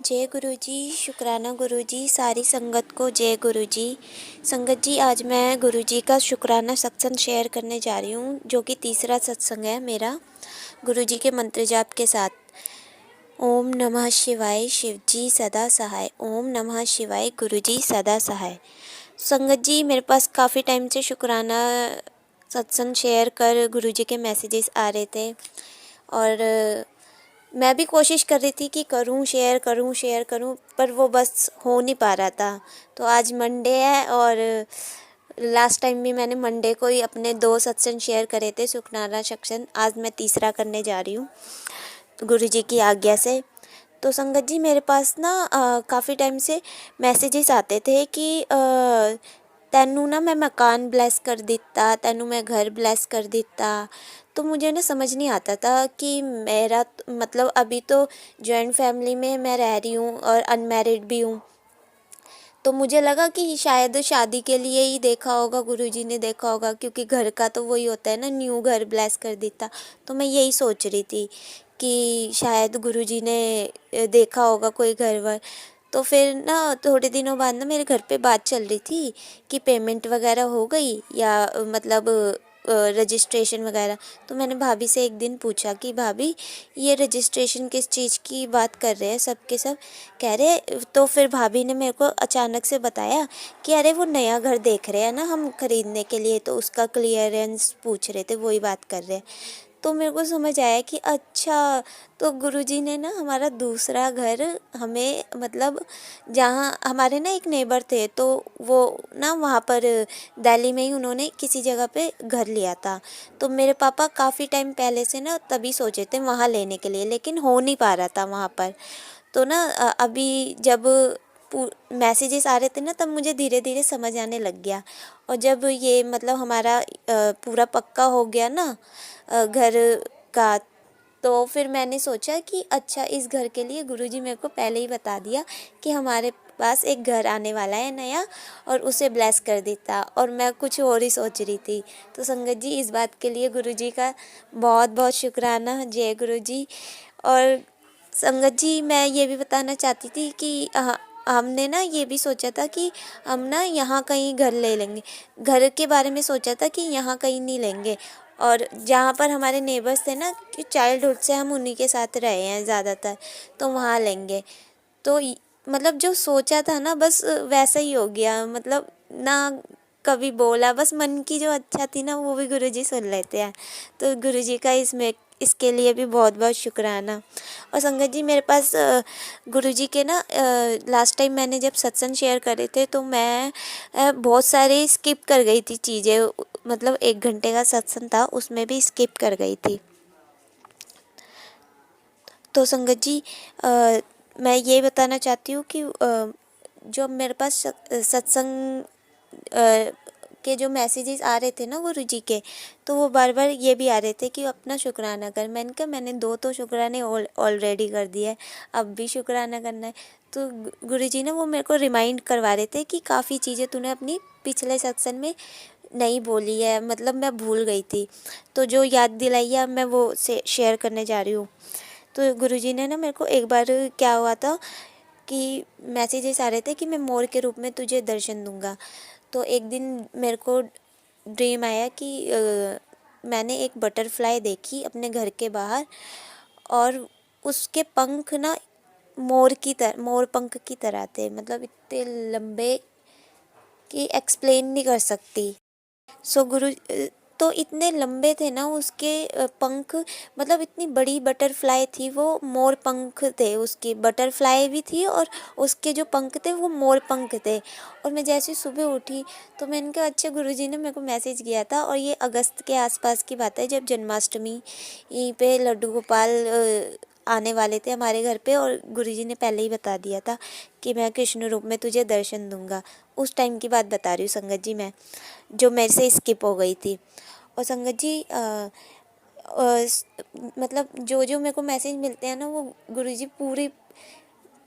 जय गुरु जी, शुक्राना गुरु जी, सारी संगत को जय गुरु जी। संगत जी, आज मैं गुरु जी का शुक्राना सत्संग शेयर करने जा रही हूँ, जो कि तीसरा सत्संग है मेरा गुरु जी के मंत्र जाप के साथ। ओम नमः शिवाय, शिव जी सदा सहाय। ओम नमः शिवाय, गुरु जी सदा सहाय। संगत जी, मेरे पास काफ़ी टाइम से शुक्राना सत्संग शेयर कर गुरु जी के मैसेजेस आ रहे थे और मैं भी कोशिश कर रही थी कि शेयर करूं, पर वो बस हो नहीं पा रहा था। तो आज मंडे है और लास्ट टाइम भी मैंने मंडे को ही अपने 2 सत्संग शेयर करे थे, शुक्राना सत्संग। आज मैं तीसरा करने जा रही हूँ गुरु जी की आज्ञा से। तो संगत जी, मेरे पास ना काफ़ी टाइम से मैसेजेस आते थे कि तैनू ना मैं मकान ब्लेस कर दिता, तैनू मैं घर ब्लेस कर दिता। तो मुझे ना समझ नहीं आता था कि मेरा मतलब अभी तो जॉइंट फैमिली में मैं रह रही हूँ और अनमैरिड भी हूँ। तो मुझे लगा कि शायद शादी के लिए ही देखा होगा, गुरुजी ने देखा होगा, क्योंकि घर का तो वही होता है ना, न्यू घर ब्लेस कर देता। तो मैं यही सोच रही थी कि शायद गुरुजी ने देखा होगा कोई घर वर। तो फिर ना थोड़े दिनों बाद ना मेरे घर पे बात चल रही थी कि पेमेंट वगैरह हो गई या मतलब रजिस्ट्रेशन वगैरह। तो मैंने भाभी से एक दिन पूछा कि भाभी, ये रजिस्ट्रेशन किस चीज़ की बात कर रहे हैं सब के सब, कह रहे। तो फिर भाभी ने मेरे को अचानक से बताया कि अरे वो नया घर देख रहे हैं ना हम खरीदने के लिए, तो उसका क्लियरेंस पूछ रहे थे, वही बात कर रहे हैं। तो मेरे को समझ आया कि अच्छा, तो गुरुजी ने ना हमारा दूसरा घर हमें मतलब जहाँ हमारे ना एक नेबर थे, तो वो ना वहाँ पर दिल्ली में ही उन्होंने किसी जगह पे घर लिया था। तो मेरे पापा काफ़ी टाइम पहले से ना तभी सोचे थे वहाँ लेने के लिए, लेकिन हो नहीं पा रहा था वहाँ पर। तो ना अभी जब मैसेजेस आ रहे थे ना, तब मुझे धीरे धीरे समझ आने लग गया। और जब ये मतलब हमारा पूरा पक्का हो गया ना घर का, तो फिर मैंने सोचा कि अच्छा, इस घर के लिए गुरुजी मेरे को पहले ही बता दिया कि हमारे पास एक घर आने वाला है नया, और उसे ब्लेस कर देता, और मैं कुछ और ही सोच रही थी। तो संगत जी, इस बात के लिए गुरुजी का बहुत बहुत शुक्राना। जय गुरुजी। और संगत जी, मैं ये भी बताना चाहती थी कि हमने ना ये भी सोचा था कि हम ना यहाँ कहीं घर ले लेंगे। घर के बारे में सोचा था कि यहाँ कहीं नहीं लेंगे, और जहाँ पर हमारे नेबर्स थे ना, कि चाइल्डहुड से हम उन्हीं के साथ रहे हैं ज़्यादातर, तो वहाँ लेंगे। तो मतलब जो सोचा था ना, बस वैसा ही हो गया। मतलब ना कभी बोला, बस मन की जो अच्छा थी ना, वो भी गुरुजी सुन लेते हैं। तो गुरुजी का इसके लिए भी बहुत बहुत शुक्राना। और संगत जी, मेरे पास गुरुजी के ना लास्ट टाइम मैंने जब सत्संग शेयर करे थे, तो मैं बहुत सारे स्किप कर गई थी चीज़ें। मतलब 1 घंटे का सत्संग था, उसमें भी स्किप कर गई थी। तो संगत जी, मैं ये बताना चाहती हूँ कि जो मेरे पास सत्संग के जो मैसेजेस आ रहे थे ना गुरुजी के, तो वो बार बार ये भी आ रहे थे कि अपना शुक्राना कर। मैंने कहा मैंने 2 तो शुक्राने ऑलरेडी कर दिए है, अब भी शुक्राना करना है। तो गुरुजी ने वो मेरे को रिमाइंड करवा रहे थे कि काफ़ी चीज़ें तूने अपनी पिछले सत्संग में नहीं बोली है, मतलब मैं भूल गई थी। तो जो याद दिलाई है, अब मैं वो से शेयर करने जा रही हूँ। तो गुरुजी ने ना मेरे को एक बार, क्या हुआ था कि मैसेजेस आ रहे थे कि मैं मोर के रूप में तुझे दर्शन दूंगा। तो एक दिन मेरे को ड्रीम आया कि मैंने एक बटरफ्लाई देखी अपने घर के बाहर, और उसके पंख ना मोर पंख की तरह थे, मतलब इतने लंबे कि एक्सप्लेन नहीं कर सकती। सो तो इतने लंबे थे ना उसके पंख, मतलब इतनी बड़ी बटरफ्लाई थी वो। मोर पंख थे उसके, बटरफ्लाई भी थी और उसके जो पंख थे वो मोर पंख थे। और मैं जैसे सुबह उठी, तो मैंने कहा अच्छा, गुरुजी ने मेरे को मैसेज किया था। और ये अगस्त के आसपास की बात है, जब जन्माष्टमी पे लड्डू गोपाल आने वाले थे हमारे घर पे, और गुरुजी ने पहले ही बता दिया था कि मैं कृष्ण रूप में तुझे दर्शन दूंगा। उस टाइम की बात बता रही हूँ संगत जी मैं, जो मेरे से स्किप हो गई थी। और संगत जी, मतलब जो जो मेरे को मैसेज मिलते हैं ना, वो गुरुजी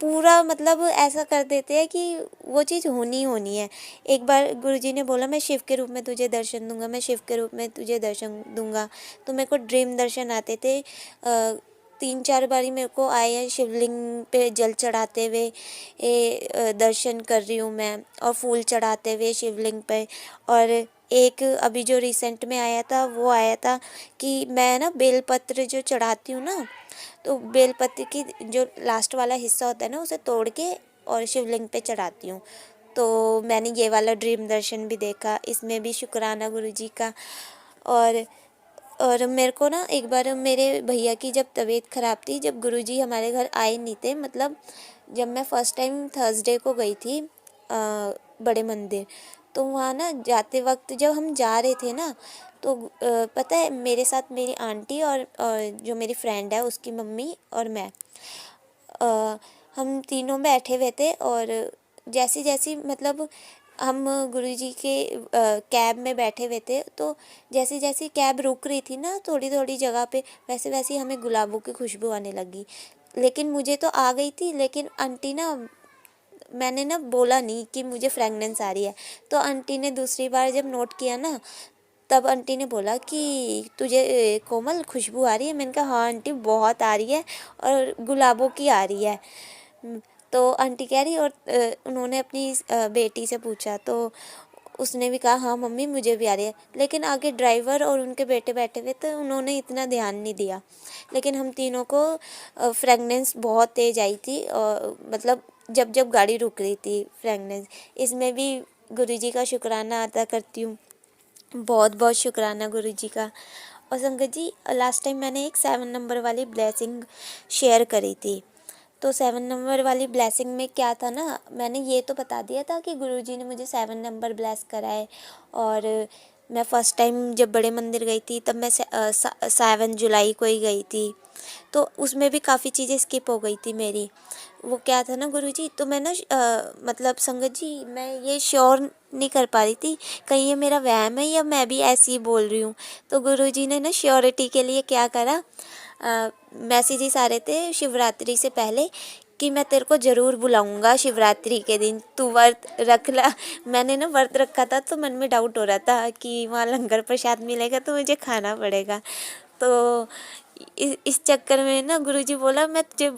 पूरा मतलब ऐसा कर देते हैं कि वो चीज़ होनी होनी है। एक बार गुरुजी ने बोला मैं शिव के रूप में तुझे दर्शन दूंगा, मैं शिव के रूप में तुझे दर्शन दूंगा। तो मेरे को ड्रीम दर्शन आते थे 3-4 बारी मेरे को आए हैं शिवलिंग पे जल चढ़ाते हुए, दर्शन कर रही हूँ मैं, और फूल चढ़ाते हुए शिवलिंग पे। और एक अभी जो रिसेंट में आया था वो आया था कि मैं ना बेलपत्र जो चढ़ाती हूँ ना, तो बेलपत्र की जो लास्ट वाला हिस्सा होता है ना, उसे तोड़ के और शिवलिंग पे चढ़ाती हूँ। तो मैंने ये वाला ड्रीम दर्शन भी देखा, इसमें भी शुक्राना गुरुजी का। और मेरे को ना एक बार मेरे भैया की जब तबीयत ख़राब थी, जब गुरुजी हमारे घर आए नहीं थे, मतलब जब मैं फ़र्स्ट टाइम थर्सडे को गई थी बड़े मंदिर, तो वहाँ ना जाते वक्त जब हम जा रहे थे ना, तो पता है मेरे साथ मेरी आंटी और जो मेरी फ्रेंड है उसकी मम्मी और मैं, हम तीनों बैठे हुए थे। और जैसी जैसी मतलब हम गुरुजी के कैब में बैठे हुए थे, तो जैसी जैसी कैब रुक रही थी ना थोड़ी थोड़ी जगह पे, वैसे वैसे हमें गुलाबों की खुशबू आने लगी। लेकिन मुझे तो आ गई थी, लेकिन आंटी ना, मैंने ना बोला नहीं कि मुझे फ्रेगनेंस आ रही है। तो आंटी ने दूसरी बार जब नोट किया ना, तब आंटी ने बोला कि तुझे कोमल खुशबू आ रही है। मैंने कहा हाँ आंटी बहुत आ रही है, और गुलाबों की आ रही है। तो आंटी कह रही, और उन्होंने अपनी बेटी से पूछा, तो उसने भी कहा हाँ मम्मी मुझे भी आ रही है। लेकिन आगे ड्राइवर और उनके बेटे बैठे हुए, तो उन्होंने इतना ध्यान नहीं दिया। लेकिन हम तीनों को फ्रेगनेंस बहुत तेज़ आई थी, और मतलब जब जब गाड़ी रुक रही थी फ्रेगनेंस। इसमें भी गुरुजी का शुक्राना अदा करती हूँ, बहुत बहुत शुक्राना गुरुजी का। और संगत जी, लास्ट टाइम मैंने एक 7 नंबर वाली ब्लेसिंग शेयर करी थी। तो 7 नंबर वाली ब्लेसिंग में क्या था ना, मैंने ये तो बता दिया था कि गुरुजी ने मुझे 7 नंबर ब्लेस करा है। और मैं फ़र्स्ट टाइम जब बड़े मंदिर गई थी, तब मैं 7 जुलाई को ही गई थी। तो उसमें भी काफ़ी चीज़ें स्किप हो गई थी मेरी। वो क्या था ना गुरुजी, तो मैं ना मतलब संगत जी, मैं ये श्योर नहीं कर पा रही थी कहीं ये मेरा वहम है या मैं भी ऐसी ही बोल रही हूँ। तो गुरुजी ने ना श्योरिटी के लिए क्या करा, मैसेजेस आ रहे थे शिवरात्रि से पहले कि मैं तेरे को ज़रूर बुलाऊंगा शिवरात्रि के दिन, तू व्रत रख ला। मैंने ना व्रत रखा था, तो मन में डाउट हो रहा था कि वहाँ लंगर प्रसाद मिलेगा तो मुझे खाना पड़ेगा। तो इस चक्कर में ना गुरुजी बोला मैं तुझे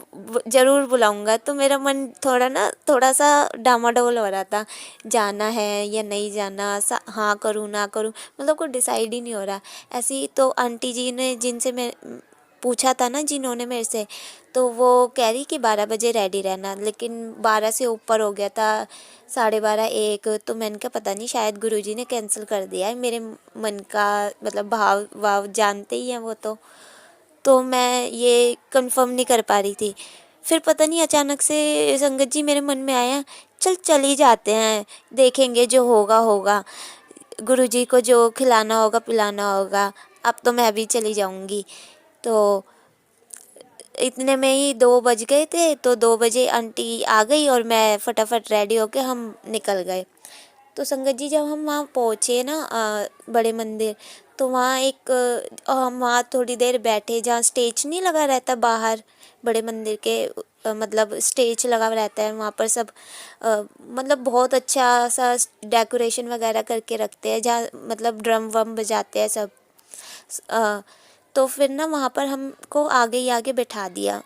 ज़रूर बुलाऊंगा। तो मेरा मन थोड़ा सा डामाडोल हो रहा था, जाना है या नहीं जाना, हाँ करूँ ना करूँ, मतलब कोई डिसाइड ही नहीं हो रहा। ऐसे ही तो आंटी जी ने जिनसे मैं पूछा था ना, जिन्होंने मेरे से, तो वो कह रही कि 12 बजे रेडी रहना, लेकिन 12 से ऊपर हो गया था, 12:30 1। तो मैंने कहा पता नहीं शायद गुरुजी ने कैंसिल कर दिया है, मेरे मन का मतलब भाव वाव जानते ही हैं वो। तो मैं ये कंफर्म नहीं कर पा रही थी। फिर पता नहीं अचानक से संगत जी मेरे मन में आया, चल ही जाते हैं, देखेंगे जो होगा होगा, गुरुजी को जो खिलाना होगा पिलाना होगा, अब तो मैं भी चली जाऊंगी। तो इतने में ही 2 बज गए थे। तो 2 बजे आंटी आ गई और मैं फटाफट रेडी होके हम निकल गए। तो संगत जी जब हम वहाँ पहुँचे ना बड़े मंदिर, तो वहाँ हम वहाँ थोड़ी देर बैठे, जहाँ स्टेज नहीं लगा रहता बाहर बड़े मंदिर के, मतलब स्टेज लगा रहता है वहाँ पर सब, मतलब बहुत अच्छा सा डेकोरेशन वगैरह करके रखते हैं, जहाँ मतलब ड्रम वम बजाते हैं सब। तो फिर ना वहाँ पर हमको आगे ही आगे बैठा दिया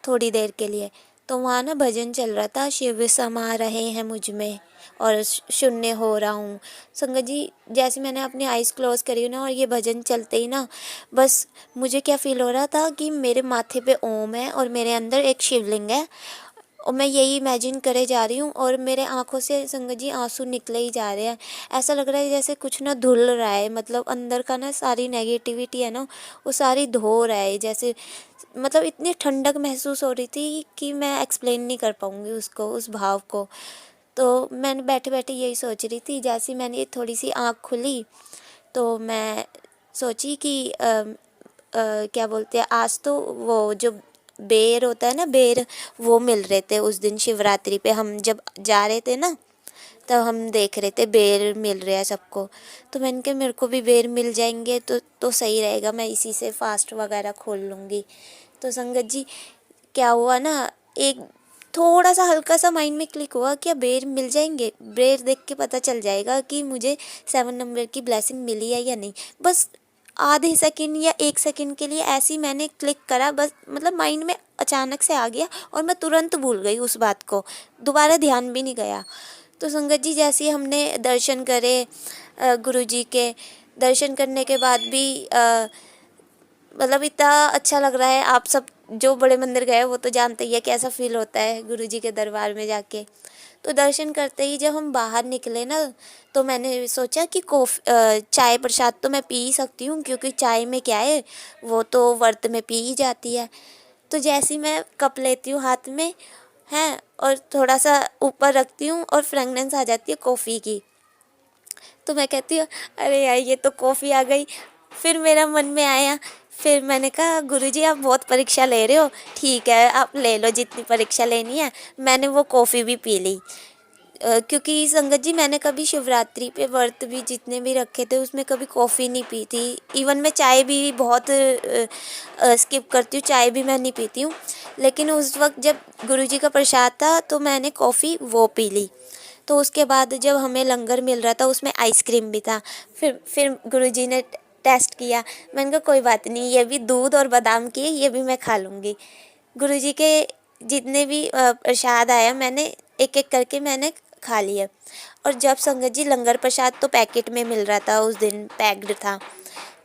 थोड़ी देर के लिए। तो वहाँ ना भजन चल रहा था, शिव समा रहे हैं मुझ में और शून्य हो रहा हूँ। संगत जी जैसे मैंने अपनी आइज़ क्लोज करी ना, और ये भजन चलते ही ना, बस मुझे क्या फ़ील हो रहा था कि मेरे माथे पे ओम है और मेरे अंदर एक शिवलिंग है, और मैं यही इमेजिन करे जा रही हूँ, और मेरे आँखों से संगत जी आंसू निकले ही जा रहे हैं। ऐसा लग रहा है जैसे कुछ ना धुल रहा है, मतलब अंदर का ना सारी नेगेटिविटी है ना, वो सारी धो रहा है जैसे। मतलब इतनी ठंडक महसूस हो रही थी कि मैं एक्सप्लेन नहीं कर पाऊँगी उसको, उस भाव को। तो मैंने बैठे बैठे यही सोच रही थी। जैसे मैंने ये थोड़ी सी आँख खुली, तो मैं सोची कि क्या बोलते हैं, आज तो वो जो बेर होता है ना, बेर, वो मिल रहे थे उस दिन शिवरात्रि पे। हम जब जा रहे थे ना, तब हम देख रहे थे बेर मिल रहे हैं सबको। तो मैंने कहा मेरे को भी बेर मिल जाएंगे तो सही रहेगा, मैं इसी से फास्ट वगैरह खोल लूँगी। तो संगत जी क्या हुआ ना, एक थोड़ा सा हल्का सा माइंड में क्लिक हुआ, क्या बेर मिल जाएंगे, बेर देख के पता चल जाएगा कि मुझे 7 नंबर की ब्लेसिंग मिली है या नहीं। बस आधे सेकंड या 1 सेकंड के लिए ऐसे ही मैंने क्लिक करा, बस मतलब माइंड में अचानक से आ गया और मैं तुरंत भूल गई उस बात को, दोबारा ध्यान भी नहीं गया। तो संगत जी जैसे ही हमने दर्शन करे गुरुजी के, दर्शन करने के बाद भी मतलब इतना अच्छा लग रहा है। आप सब जो बड़े मंदिर गए वो तो जानते ही है कैसा फील होता है गुरुजी के दरबार में जाके। तो दर्शन करते ही जब हम बाहर निकले ना, तो मैंने सोचा कि चाय प्रसाद तो मैं पी ही सकती हूँ, क्योंकि चाय में क्या है, वो तो व्रत में पी ही जाती है। तो जैसे ही मैं कप लेती हूँ हाथ में हैं और थोड़ा सा ऊपर रखती हूँ और फ्रेगनेंस आ जाती है कॉफ़ी की, तो मैं कहती हूँ अरे यार ये तो कॉफ़ी आ गई। फिर मेरा मन में आया, फिर मैंने कहा गुरुजी आप बहुत परीक्षा ले रहे हो, ठीक है आप ले लो जितनी परीक्षा लेनी है। मैंने वो कॉफ़ी भी पी ली। क्योंकि संगत जी मैंने कभी शिवरात्रि पे व्रत भी जितने भी रखे थे उसमें कभी कॉफ़ी नहीं पी थी। इवन मैं चाय भी बहुत स्किप करती हूँ, चाय भी मैं नहीं पीती हूँ। लेकिन उस वक्त जब गुरुजी का प्रसाद था तो मैंने कॉफ़ी वो पी ली। तो उसके बाद जब हमें लंगर मिल रहा था उसमें आइसक्रीम भी था। फिर गुरुजी ने टेस्ट किया, मैंने कहा कोई बात नहीं, ये भी दूध और बादाम की है, ये भी मैं खा लूँगी। गुरुजी के जितने भी प्रसाद आया मैंने एक एक करके मैंने खा लिया। और जब संगत जी लंगर प्रसाद तो पैकेट में मिल रहा था, उस दिन पैक्ड था,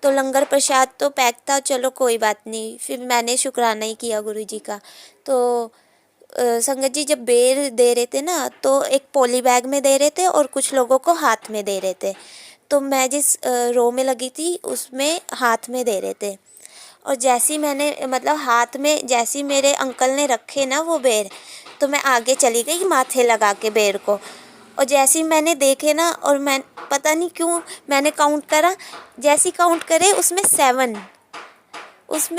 तो लंगर प्रसाद तो पैक था, चलो कोई बात नहीं। फिर मैंने शुक्राना ही किया गुरुजी का। तो संगत जी जब बेर दे रहे थे ना, तो एक पॉली बैग में दे रहे थे और कुछ लोगों को हाथ में दे रहे थे। तो मैं जिस रो में लगी थी उसमें हाथ में दे रहे थे। और जैसे ही मैंने मतलब हाथ में जैसे ही मेरे अंकल ने रखे ना वो बेर, तो मैं आगे चली गई माथे लगा के बेर को। और जैसे ही मैंने देखे ना, और मैं पता नहीं क्यों मैंने काउंट करा, जैसे ही काउंट करे उसमें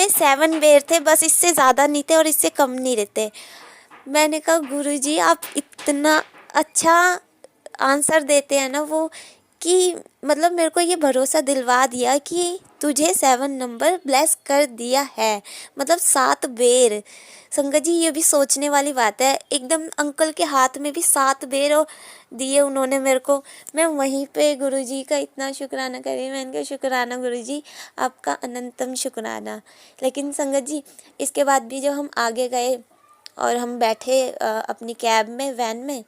7 बेर थे, बस इससे ज़्यादा नहीं थे और इससे कम नहीं रहते। मैंने कहा गुरुजी आप इतना अच्छा आंसर देते हैं ना वो, कि मतलब मेरे को ये भरोसा दिलवा दिया कि तुझे 7 नंबर ब्लेस कर दिया है, मतलब 7 बेर। संगत जी ये भी सोचने वाली बात है, एकदम अंकल के हाथ में भी 7 बेर दिए उन्होंने मेरे को। मैं वहीं पे गुरुजी का इतना शुक्राना करी, मैंने कहा शुक्राना गुरुजी, आपका अनंतम शुक्राना। लेकिन संगत जी इसके बाद भी जब हम आगे गए और हम बैठे अपनी कैब में, वैन में,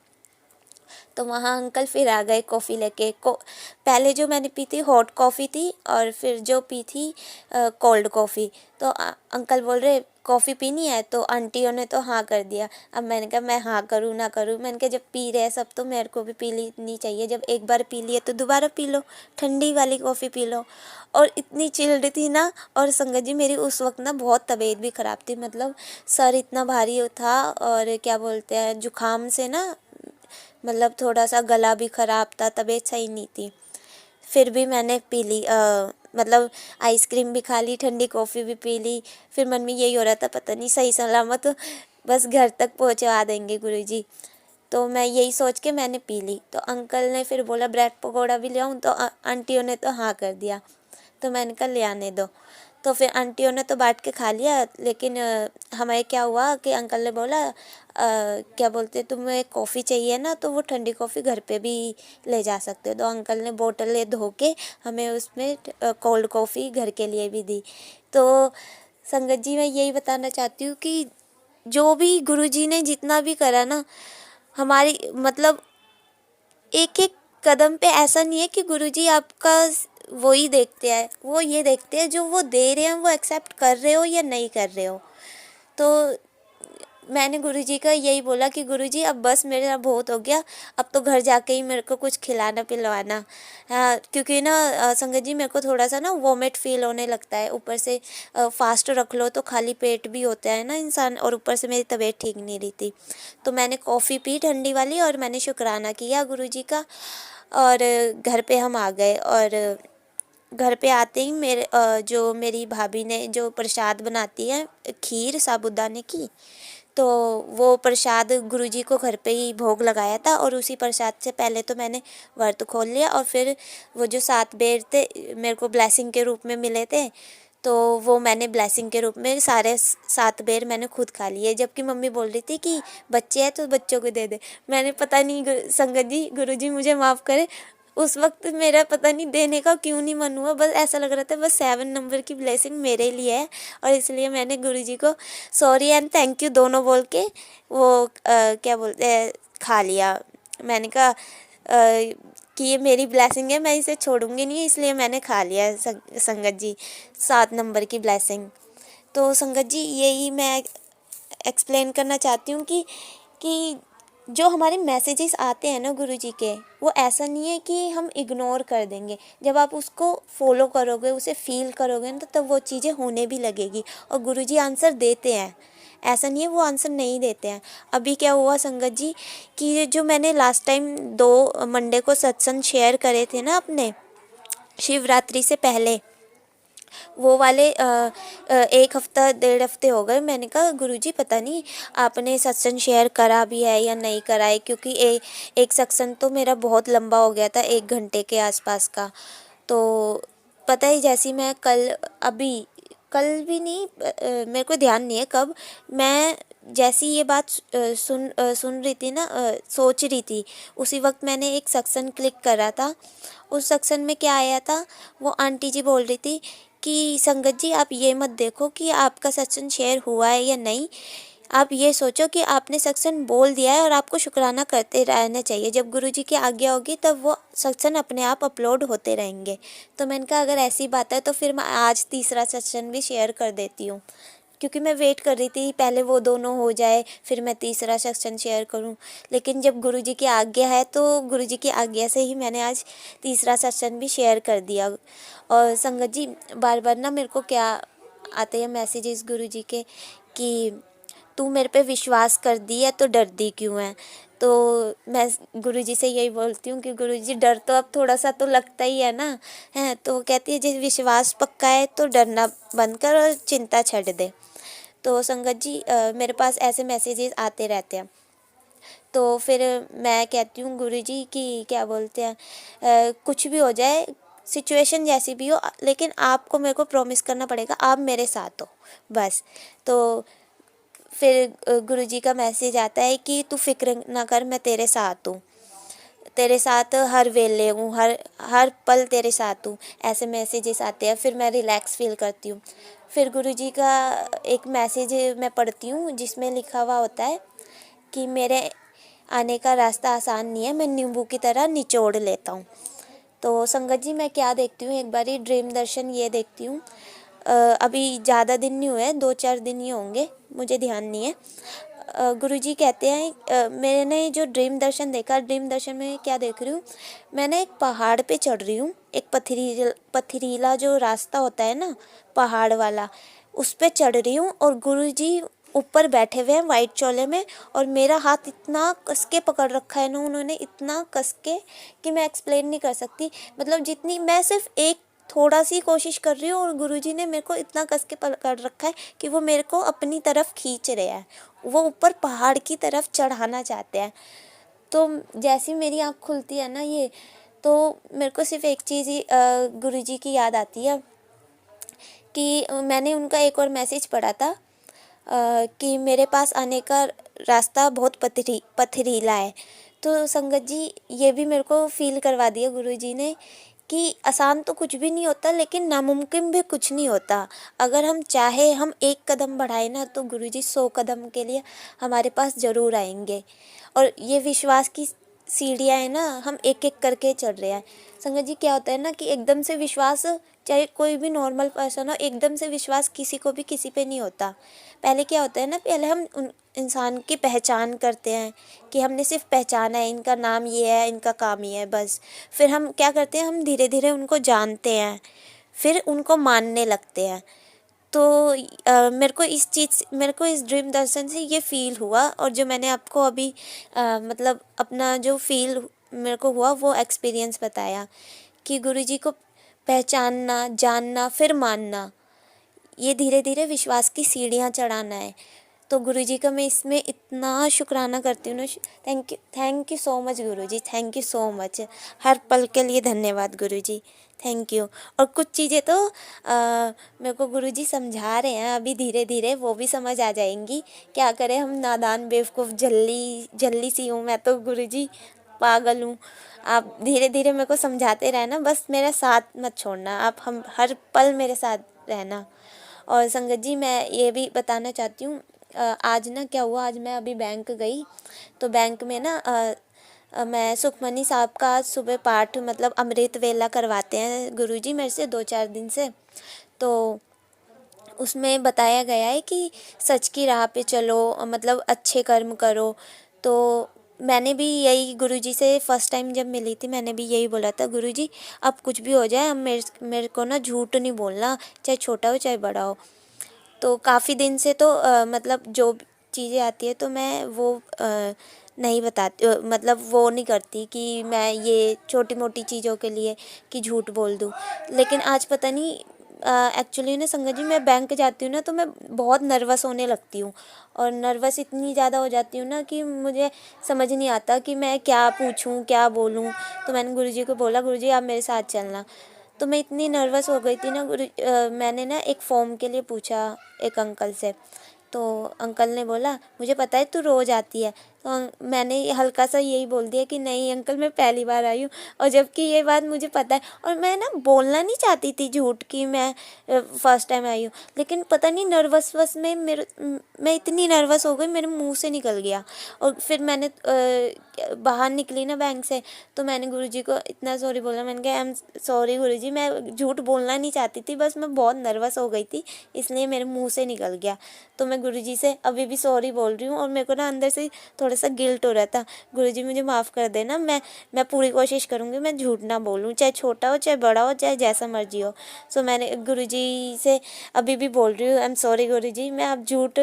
तो वहाँ अंकल फिर आ गए कॉफ़ी लेके। पहले जो मैंने पी थी हॉट कॉफ़ी थी और फिर जो पी थी कोल्ड कॉफ़ी। तो अंकल बोल रहे कॉफ़ी पीनी है, तो आंटियों ने तो हाँ कर दिया। अब मैंने कहा मैं हाँ करूँ ना करूँ, मैंने कहा जब पी रहे सब तो मेरे को भी पी लेनी चाहिए, जब एक बार पी लिए तो दोबारा पी लो, ठंडी वाली कॉफ़ी पी लो। और इतनी चिल्ड थी ना, और संगत जी मेरी उस वक्त ना बहुत तबीयत भी ख़राब थी, मतलब सर इतना भारी था और क्या बोलते हैं जुकाम से ना, मतलब थोड़ा सा गला भी ख़राब था, तबीयत सही नहीं थी। फिर भी मैंने पी ली, मतलब आइसक्रीम भी खा ली, ठंडी कॉफ़ी भी पी ली। फिर मन में यही हो रहा था पता नहीं सही सलामत बस घर तक पहुंचा देंगे गुरुजी। तो मैं यही सोच के मैंने पी ली। तो अंकल ने फिर बोला ब्रेड पकौड़ा भी ले आऊँ, तो आंटियों ने तो हाँ कर दिया। तो मैंने कहा ले आने दो। तो फिर आंटियों ने तो बांट के खा लिया, लेकिन हमें क्या हुआ कि अंकल ने बोला क्या बोलते तुम्हें कॉफ़ी चाहिए ना, तो वो ठंडी कॉफ़ी घर पे भी ले जा सकते हो। तो अंकल ने बोतल ले धो के हमें उसमें कोल्ड कॉफ़ी घर के लिए भी दी। तो संगत जी मैं यही बताना चाहती हूँ कि जो भी गुरुजी ने जितना भी करा ना, हमारी मतलब एक एक कदम पे ऐसा नहीं है कि गुरुजी आपका वो ही देखते हैं, वो ये देखते हैं जो वो दे रहे हैं वो एक्सेप्ट कर रहे हो या नहीं कर रहे हो। तो मैंने गुरुजी का यही बोला कि गुरुजी अब बस मेरा बहुत हो गया, अब तो घर जाके ही मेरे को कुछ खिलाना पिलवाना। हाँ, क्योंकि ना संगत जी मेरे को थोड़ा सा ना वोमिट फील होने लगता है, ऊपर से फास्ट रख लो तो खाली पेट भी होता है ना इंसान, और ऊपर से मेरी तबीयत ठीक नहीं रही थी। तो मैंने कॉफ़ी पी ठंडी वाली और मैंने शुक्राना किया गुरुजी का, और घर पे हम आ गए। और घर पे आते ही जो मेरी भाभी ने जो प्रसाद बनाती है खीर साबूदाने की, तो वो प्रसाद गुरुजी को घर पे ही भोग लगाया था, और उसी प्रसाद से पहले तो मैंने व्रत खोल लिया। और फिर वो जो 7 बेर थे मेरे को ब्लेसिंग के रूप में मिले थे, तो वो मैंने ब्लेसिंग के रूप में सारे 7 बेर मैंने खुद खा लिए। जबकि मम्मी बोल रही थी कि बच्चे हैं तो बच्चों को दे दे। मैंने पता नहीं संगत जी गुरुजी मुझे माफ़ करे, उस वक्त मेरा पता नहीं देने का क्यों नहीं मन हुआ, बस ऐसा लग रहा था बस 7 नंबर की ब्लेसिंग मेरे लिए है, और इसलिए मैंने गुरुजी को सॉरी एंड थैंक यू दोनों बोल के वो क्या बोलते हैं खा लिया। मैंने कहा कि ये मेरी ब्लेसिंग है, मैं इसे छोड़ूंगी नहीं, इसलिए मैंने खा लिया संगत जी 7 नंबर की ब्लेसिंग। तो संगत जी यही मैं एक्सप्लेन करना चाहती हूँ कि जो हमारे मैसेजेस आते हैं ना गुरुजी के, वो ऐसा नहीं है कि हम इग्नोर कर देंगे। जब आप उसको फॉलो करोगे, उसे फील करोगे ना, तो तब वो चीज़ें होने भी लगेगी, और गुरुजी आंसर देते हैं। ऐसा नहीं है वो आंसर नहीं देते हैं। अभी क्या हुआ संगत जी कि जो मैंने लास्ट टाइम 2 मंडे को सत्संग शेयर करे थे ना अपने शिवरात्रि से पहले, वो वाले 1 हफ्ता 1.5 हफ्ते हो गए। मैंने कहा गुरुजी पता नहीं आपने सत्संग शेयर करा भी है या नहीं करा है, क्योंकि एक सत्संग तो मेरा बहुत लंबा हो गया था, 1 घंटे के आसपास का। तो पता ही जैसी मैं कल भी नहीं, मेरे को ध्यान नहीं है कब, मैं जैसी ये बात सुन रही थी ना, सोच रही थी, उसी वक्त मैंने एक सत्संग क्लिक करा था। उस सत्संग में क्या आया था, वो आंटी जी बोल रही थी कि संगत जी आप ये मत देखो कि आपका सत्संग शेयर हुआ है या नहीं, आप ये सोचो कि आपने सत्संग बोल दिया है और आपको शुक्राना करते रहना चाहिए। जब गुरुजी की आज्ञा होगी तब वो सत्संग अपने आप अपलोड होते रहेंगे। तो मैंने कहा अगर ऐसी बात है तो फिर मैं आज तीसरा सत्संग भी शेयर कर देती हूँ, क्योंकि मैं वेट कर रही थी पहले वो दोनों हो जाए फिर मैं तीसरा सत्संग शेयर करूं। लेकिन जब गुरुजी की आज्ञा है तो गुरुजी की आज्ञा से ही मैंने आज तीसरा सत्संग भी शेयर कर दिया। और संगत जी बार बार ना मेरे को क्या आते हैं मैसेजेस गुरुजी के कि तू मेरे पे विश्वास कर दी है तो डरती क्यों है। तो मैं गुरुजी से यही बोलती हूँ कि गुरुजी डर तो अब थोड़ा सा तो लगता ही है ना, है तो कहती है जब विश्वास पक्का है तो डरना बंद कर और चिंता छੱਡ दे। तो संगत जी मेरे पास ऐसे मैसेजेस आते रहते हैं। तो फिर मैं कहती हूँ गुरुजी कि क्या बोलते हैं कुछ भी हो जाए, सिचुएशन जैसी भी हो, लेकिन आपको मेरे को प्रॉमिस करना पड़ेगा आप मेरे साथ हो बस। तो फिर गुरुजी का मैसेज आता है कि तू फिक्र ना कर, मैं तेरे साथ हूँ, तेरे साथ हर वेले हूँ, हर पल तेरे साथ हूँ। ऐसे मैसेजेस आते हैं, फिर मैं रिलैक्स फील करती हूँ। फिर गुरुजी का एक मैसेज मैं पढ़ती हूँ जिसमें लिखा हुआ होता है कि मेरे आने का रास्ता आसान नहीं है, मैं नींबू की तरह निचोड़ लेता हूँ। तो संगत जी मैं क्या देखती हूँ, एक बारी ड्रीम दर्शन ये देखती हूँ। अभी ज़्यादा दिन नहीं हुए, 2-4 दिन ही होंगे, मुझे ध्यान नहीं है। गुरुजी कहते हैं मैंने जो ड्रीम दर्शन देखा, ड्रीम दर्शन में क्या देख रही हूँ, मैंने एक पहाड़ पे चढ़ रही हूँ, एक पथरीला जो रास्ता होता है ना पहाड़ वाला, उस पे चढ़ रही हूँ और गुरुजी ऊपर बैठे हुए हैं वाइट चोले में, और मेरा हाथ इतना कस के पकड़ रखा है ना उन्होंने, इतना कस के कि मैं एक्सप्लेन नहीं कर सकती। मतलब जितनी मैं सिर्फ एक थोड़ा सी कोशिश कर रही हूँ और गुरुजी ने मेरे को इतना कस के पकड़ रखा है कि वो मेरे को अपनी तरफ खींच रहे हैं, वो ऊपर पहाड़ की तरफ चढ़ाना चाहते हैं। तो जैसी मेरी आँख खुलती है ना ये, तो मेरे को सिर्फ एक चीज़ ही गुरुजी की याद आती है कि मैंने उनका एक और मैसेज पढ़ा था कि मेरे पास आने का रास्ता बहुत पथरीला है। तो संगत जी ये भी मेरे को फील करवा दिया गुरुजी ने कि आसान तो कुछ भी नहीं होता, लेकिन नामुमकिन भी कुछ नहीं होता। अगर हम चाहे हम एक कदम बढ़ाए ना तो गुरुजी 100 कदम के लिए हमारे पास ज़रूर आएंगे। और ये विश्वास की सीढ़ियाँ है ना, हम एक एक करके चढ़ रहे हैं। संगत जी क्या होता है ना कि एकदम से विश्वास, चाहे कोई भी नॉर्मल पर्सन हो, एकदम से विश्वास किसी को भी किसी पे नहीं होता। पहले क्या होता है ना, पहले हम उन इंसान की पहचान करते हैं कि हमने सिर्फ पहचाना है, इनका नाम ये है, इनका काम ये है, बस। फिर हम क्या करते हैं, हम धीरे धीरे उनको जानते हैं, फिर उनको मानने लगते हैं। तो मेरे को इस ड्रीम दर्शन से ये फ़ील हुआ, और जो मैंने आपको अभी मतलब अपना जो फ़ील मेरे को हुआ वो एक्सपीरियंस बताया कि गुरुजी को पहचानना, जानना, फिर मानना, ये धीरे धीरे विश्वास की सीढ़ियाँ चढ़ाना है। तो गुरुजी का मैं इसमें इतना शुक्राना करती हूँ ना। Thank you so much Guruji, thank you so much. हर पल के लिए धन्यवाद गुरुजी, थैंक यू। और कुछ चीज़ें तो मेरे को गुरुजी समझा रहे हैं अभी, धीरे धीरे वो भी समझ आ जाएंगी। क्या करें, हम नादान बेवकूफ़ झल्ली सी हूँ मैं तो गुरुजी, पागल हूँ। आप धीरे धीरे मेरे को समझाते रहना, बस मेरा साथ मत छोड़ना, आप हम हर पल मेरे साथ रहना। और संगत जी मैं ये भी बताना चाहती हूँ, आज ना क्या हुआ, आज मैं अभी बैंक गई तो बैंक में ना मैं सुखमनी साहब का आज सुबह पाठ मतलब अमृत वेला करवाते हैं गुरुजी मेरे से 2-4 दिन से। तो उसमें बताया गया है कि सच की राह पे चलो, मतलब अच्छे कर्म करो। तो मैंने भी यही गुरुजी से फर्स्ट टाइम जब मिली थी मैंने भी यही बोला था, गुरुजी अब कुछ भी हो जाए, अब मेरे को ना झूठ नहीं बोलना, चाहे छोटा हो चाहे बड़ा हो। तो काफ़ी दिन से तो मतलब जो चीज़ें आती है तो मैं वो नहीं बताती, मतलब वो नहीं करती कि मैं ये छोटी मोटी चीज़ों के लिए कि झूठ बोल दूँ। लेकिन आज पता नहीं एक्चुअली ना संगत जी मैं बैंक जाती हूँ ना तो मैं बहुत नर्वस होने लगती हूँ, और नर्वस इतनी ज़्यादा हो जाती हूँ ना कि मुझे समझ नहीं आता कि मैं क्या पूछूँ क्या बोलूँ। तो मैंने गुरुजी को बोला, गुरुजी आप मेरे साथ चलना। तो मैं इतनी नर्वस हो गई थी ना मैंने ना एक फॉर्म के लिए पूछा एक अंकल से। तो अंकल ने बोला मुझे पता है तू रोज़ आती है। तो मैंने हल्का सा यही बोल दिया कि नहीं अंकल मैं पहली बार आई हूँ, और जबकि ये बात मुझे पता है और मैं ना बोलना नहीं चाहती थी झूठ कि मैं फ़र्स्ट टाइम आई हूँ। लेकिन पता नहीं नर्वस में मैं इतनी नर्वस हो गई मेरे मुंह से निकल गया। और फिर मैंने बाहर निकली ना बैंक से तो मैंने गुरुजी को इतना सॉरी बोला, मैंने कहा आई एम सॉरी गुरुजी, मैं झूठ बोलना नहीं चाहती थी, बस मैं बहुत नर्वस हो गई थी इसलिए मेरे मुंह से निकल गया। तो मैं गुरुजी से अभी भी सॉरी बोल रही हूँ और मेरे को ना अंदर से थोड़ा सा गिल्ट हो रहा था, गुरुजी मुझे माफ़ कर देना, मैं पूरी कोशिश करूँगी मैं झूठ ना बोलूँ, चाहे छोटा हो चाहे बड़ा हो चाहे जैसा मर्जी हो। सो मैंने गुरुजी से अभी भी बोल रही हूँ आई एम सॉरी गुरुजी, मैं अब झूठ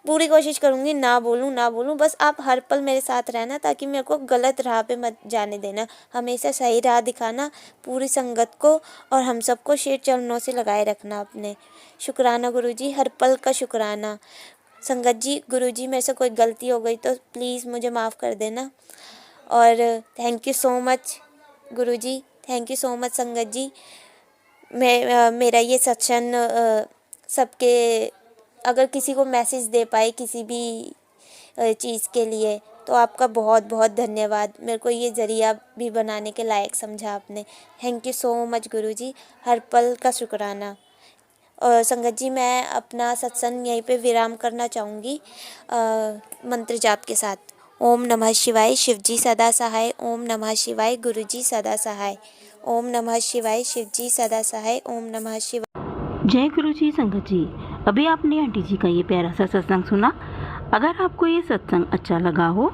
पूरी कोशिश करूँगी ना बोलूँ, बस आप हर पल मेरे साथ रहना ताकि मेरे को गलत राह पे मत जाने देना, हमेशा सही राह दिखाना पूरी संगत को और हम सबको शेर चरणों से लगाए रखना अपने। शुक्राना गुरुजी, हर पल का शुक्राना। संगत जी गुरुजी मेरे से कोई गलती हो गई तो प्लीज़ मुझे माफ़ कर देना। और thank you so much Guruji, thank you so much संगत जी। मेरा ये सत्संग सबके अगर किसी को मैसेज दे पाए किसी भी चीज़ के लिए तो आपका बहुत बहुत धन्यवाद, मेरे को ये ज़रिया भी बनाने के लायक समझा आपने। थैंक यू सो मच गुरुजी, हर पल का शुक्राना। और संगत जी मैं अपना सत्संग यहीं पे विराम करना चाहूँगी मंत्र जाप के साथ। ओम नमः शिवाय, शिवजी सदा सहाय। ओम नमः शिवाय, गुरुजी सदा सहाय। ओम नमः शिवाय, शिवजी सदा सहाय। ओम नमः शिवाय। जय गुरु जी। संगत जी अभी आपने आंटी जी का ये प्यारा सा सत्संग सुना। अगर आपको ये सत्संग अच्छा लगा हो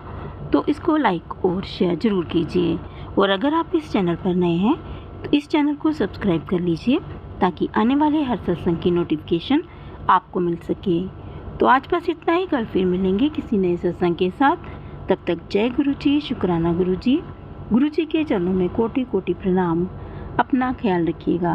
तो इसको लाइक और शेयर ज़रूर कीजिए, और अगर आप इस चैनल पर नए हैं तो इस चैनल को सब्सक्राइब कर लीजिए ताकि आने वाले हर सत्संग की नोटिफिकेशन आपको मिल सके। तो आज बस इतना ही, कल फिर मिलेंगे किसी नए सत्संग के साथ। तब तक जय गुरु जी, शुक्राना गुरु जी। गुरु जी के चरणों में कोटि कोटि प्रणाम। अपना ख्याल रखिएगा।